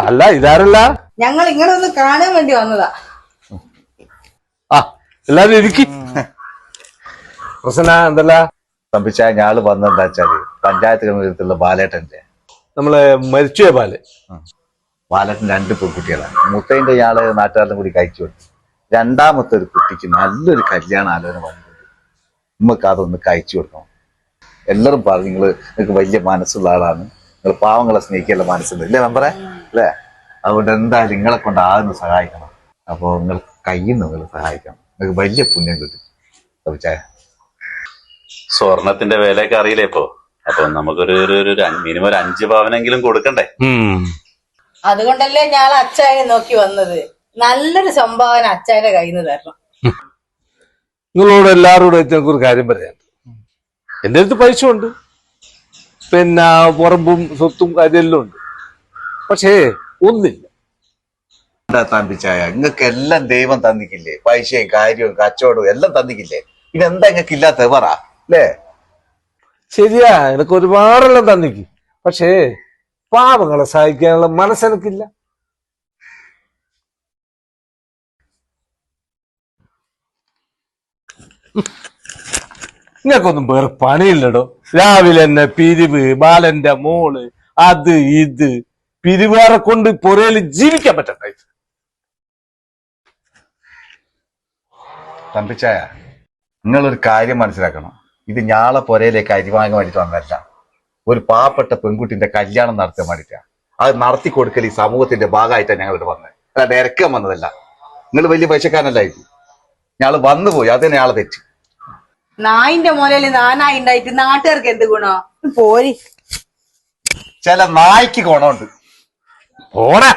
അല്ല ഇതാരല്ല? ഞങ്ങൾ ഇങ്ങനെ ഒന്ന് കാണാൻ വേണ്ടി വന്നതാ. ആ എല്ലാരും ഇരിക്കും. പ്രസന്ന എന്തല്ല തമ്പിച്ച ഞാള് വന്നെന്താ വെച്ചാല് പഞ്ചായത്ത് കമ്മിറ്റിയുള്ള ബാലേട്ടന്റെ നമ്മളെ മരിച്ചുപോയ പാല്. ബാലേട്ടൻ 2 പെൺകുട്ടികളാണ്. മൂത്തതിന്റെ ഇയാള് നാട്ടുകാരുടെ കൂടി കഴിച്ചു കൊടുത്തു. രണ്ടാമത്തെ ഒരു കുട്ടിക്ക് നല്ലൊരു കല്യാണ ആലോചന വന്നത്. നമുക്ക് അതൊന്ന് കഴിച്ചു കൊടുക്കണം. എല്ലാരും പറഞ്ഞു നിങ്ങൾക്ക് വലിയ മനസ്സുള്ള ആളാണ്, നിങ്ങൾ പാവങ്ങളെ സ്നേഹിക്കാനുള്ള മനസ്സുണ്ട് ഇല്ലേ മെമ്പറെ അല്ലേ? അതുകൊണ്ട് എന്തായാലും നിങ്ങളെ കൊണ്ട് ആദ്യം സഹായിക്കണം. അപ്പൊ നിങ്ങൾ കയ്യിൽ നിന്ന് നിങ്ങൾ സഹായിക്കണം. നിങ്ങൾക്ക് വലിയ പുണ്യം കിട്ടും. തമ്പിച്ചായ സ്വർണത്തിന്റെ വിലയൊക്കെ അറിയില്ലേ ഇപ്പൊ? അപ്പൊ നമുക്കൊരു മിനിമം ഒരു 5 പവനെങ്കിലും കൊടുക്കണ്ടേ? അതുകൊണ്ടല്ലേ ഞാൻ അച്ചായനെ നോക്കി വന്നത്. നല്ലൊരു സംഭാവന അച്ചായന്റെ കയ്യിൽ നിന്ന് തരണം. നിങ്ങളോട് എല്ലാവരോടും എനിക്കൊരു കാര്യം പറയാം. എന്റെ അടുത്ത് പൈസ ഉണ്ട്, പിന്നെ പുറമ്പും സ്വത്തും കാര്യമെല്ലാം ഉണ്ട്. പക്ഷേ ഒന്നില്ല. തമ്പിച്ചായ നിങ്ങൾക്ക് എല്ലാം ദൈവം തന്നിക്കില്ലേ? പൈസയും കാര്യവും കച്ചവടവും എല്ലാം തന്നിക്കില്ലേ? ഇതെന്താ നിങ്ങൾക്ക് ഇല്ലാത്ത പറ അല്ലേ? ശരിയാ, എനിക്ക് ഒരുപാടെല്ലാം തന്നിക്ക്. പക്ഷേ പാവങ്ങളെ സഹായിക്കാനുള്ള മനസ്സെനിക്കില്ല. നിങ്ങൾക്കൊന്നും വേറെ പണിയില്ലടോ. രാവിലെ തന്നെ പിരിവ്, ബാലന്റെ മോള്, അത് ഇത് പിരിവാറെ കൊണ്ട് പുറയിൽ ജീവിക്കാൻ പറ്റണ്ട. തമ്പിച്ചായ നിങ്ങളൊരു കാര്യം മനസ്സിലാക്കണം. ഇത് ഞാളെ പുരയിലേക്ക് അരി വാങ്ങാൻ വേണ്ടിട്ട് വന്നതല്ല. ഒരു പാവപ്പെട്ട പെൺകുട്ടിന്റെ കല്യാണം നടത്താൻ വേണ്ടിയിട്ടാണ്. അത് നടത്തി കൊടുക്കൽ ഈ സമൂഹത്തിന്റെ ഭാഗമായിട്ടാണ് ഞങ്ങളിവിടെ വന്നത്. അല്ലാതെ ഇറക്കാൻ വന്നതല്ല. നിങ്ങൾ വലിയ പൈസക്കാരനല്ലായിരുന്നു. ഞാള് വന്നുപോയി, അതന്നെ ഞാളെ തെറ്റ്. നായിന്റെ മോലയില് നാനായി ഉണ്ടായിട്ട് നാട്ടുകാർക്ക് എന്ത് ഗുണോ? പോരി. ചില നായ്ക്ക് ഗുണമുണ്ട്. ഓടാ.